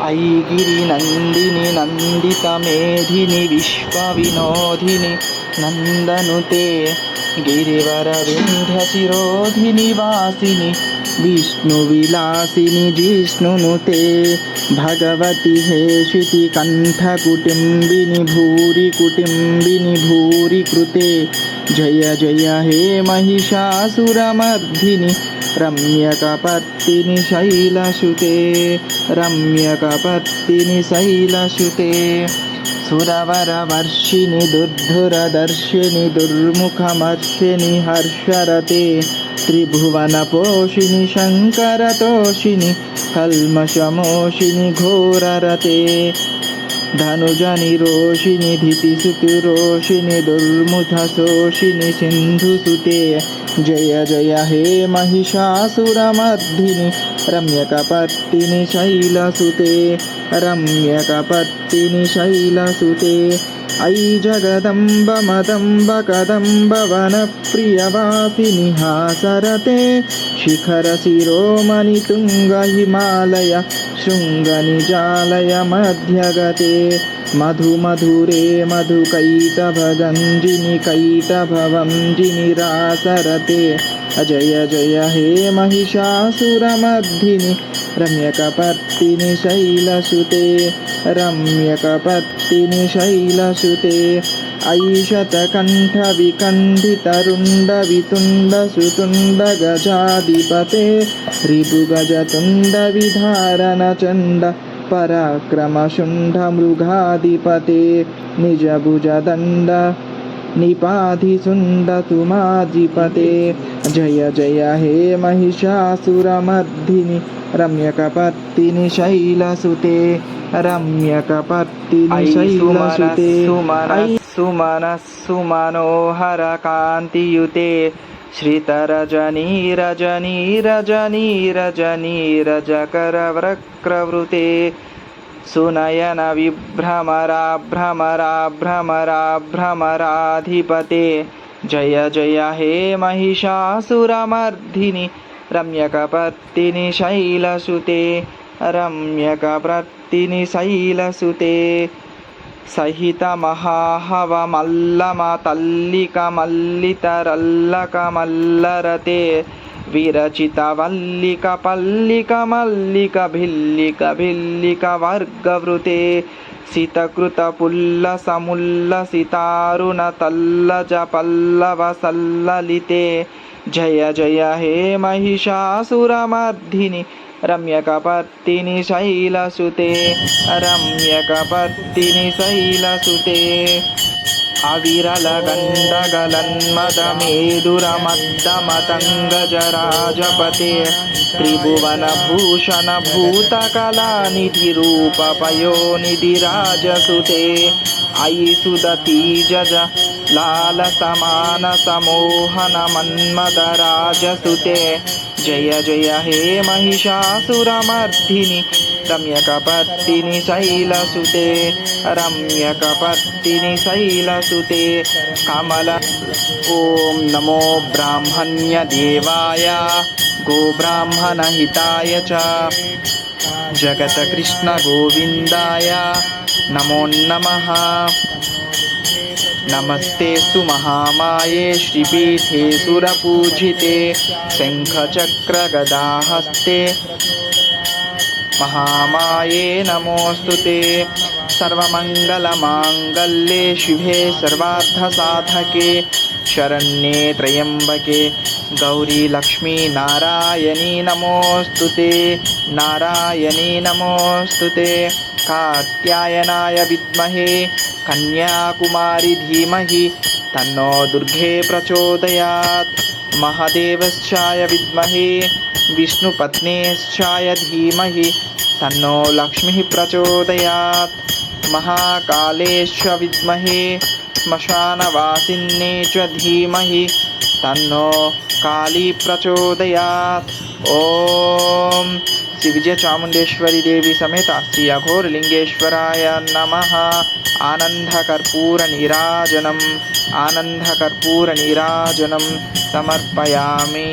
ऐगिरिनन्दिनि नन्दितमेधिनि विश्वविनोदिनि नन्दनुते गिरिवरविन्ध्यशिरोधिनि वासिनि विष्णुविलासिनि जिष्णुनुते भगवति हेशिति कण्ठकुटुम्बिनि भूरि कुटुम्बिनि भूरि कृते जय जय हे महिषासुरमर्दिनि रम्यकपर्दिनि शैलसुते रम्यकपर्दिनि शैलसुते सुरवरवर्षिणि दुर्धुरदर्शिनि दुर्मुखमर्षिणि हर्षरते त्रिभुवनपोषिणि शङ्करतोषिणि कल्मषमोषिणि घोररते धनुजनिरोषिणि धितिसुतुरोषिणि दुर्मुधशोषिणि सिन्धुसुते जय जय हे महिषासुरमर्दिनि रम्यकपर्दिनि शैलसुते रम्यकपर्दिनि शैलसुते ऐ जगदम्ब मदम्ब कदम्ब वनप्रियवासिनि हासरते शिखरशिरोमणि तुङ्ग हिमालय शृङ्गनिजालय मध्यगते मधुमधुरे मधुकैटभगञ्जिनि कैटभवञ्जिनि रासरते जय जय हे महिषासुरमर्दिनि रम्यकपर्दिनि शैलसुते रम्यकपर्दिनि शैलसुते ऐशतकण्ठविकण्ठितरुण्डवितुण्डसुतुण्डगजाधिपते रिपुगजतुण्डविधारणचण्ड पराक्रमशुण्डमृगाधिपते निजभुजदण्ड निपाधिसुण्डतुमाधिपते जय जय हे महिषासुरमर्दिनि रम्यकपर्दिनि शैलसुते रम्यकपर्दिनि शैलसुते सुमनस्सुमनोहरकान्तियुते श्रितरजनीरजनीरजनीरजकरवक्त्रवृते सुनयनविभ्रमराभ्रमराभ्रमराधिपते जय जय हे महिषासुरमर्दिनि रम्यकपर्दिनि शैलसुते रम्यकपर्दिनि शैलसुते सहितमहाहवमल्लमतल्लिकमल्लितरल्लकमल्लरते विरचितवल्लिकपल्लिकमल्लिकभिल्लिकभिल्लिकवर्गवृते सितकृतपुल्लसमुल्लसितारुणतल्लजपल्लवसल्ललिते जय जय हे महिषासुरमर्दिनि रम्यकपर्दिनि शैलसुते रम्यकपर्दिनि शैलसुते अविरलगण्डगलन्मदमेदुरमद्दमतङ्गजराजपते त्रिभुवनभूषणभूतकलानिधिरूपपयोनिधिराजसुते अयि सुदतीजज लालसमानसमोहनमन्मदराजसुते जय जय हे महिषासुरमर्दिनि रम्यकपर्दिनि शैलसुते रम्यकपर्दिनि शैलसुते कमल ॐ नमो ब्राह्मण्यदेवाय गोब्राह्मणहिताय च जगत्कृष्णगोविन्दाय नमो नमः। नमस्तेस्तु महामाये श्रीपीठे सुरपूजिते शङ्खचक्रगदाहस्ते महामाये नमोऽस्तुते। सर्वमङ्गलमाङ्गल्ये शिवे सर्वार्थसाधके शरण्ये त्र्यम्बके गौरी लक्ष्मी नारायणी नमोऽस्तुते नारायणी नमोऽस्तुते। कात्यायनाय विद्महे कन्याकुमारी धीमहि तन्नो दुर्गे प्रचोदयात्। महादेवश्चाय विद्महे विष्णुपत्न्यश्चाय धीमहि तन्नो लक्ष्मीः प्रचोदयात्। महाकालेश्च विद्महे श्मशानवासिन्ये च धीमहि तन्नो काली प्रचोदयात्। ॐ श्री विजय चामुंडेश्वरी देवी समेत श्री अघोरलिंगेश्वराय नमः। आनंदकर्पूर नीराजनम समर्पयामि।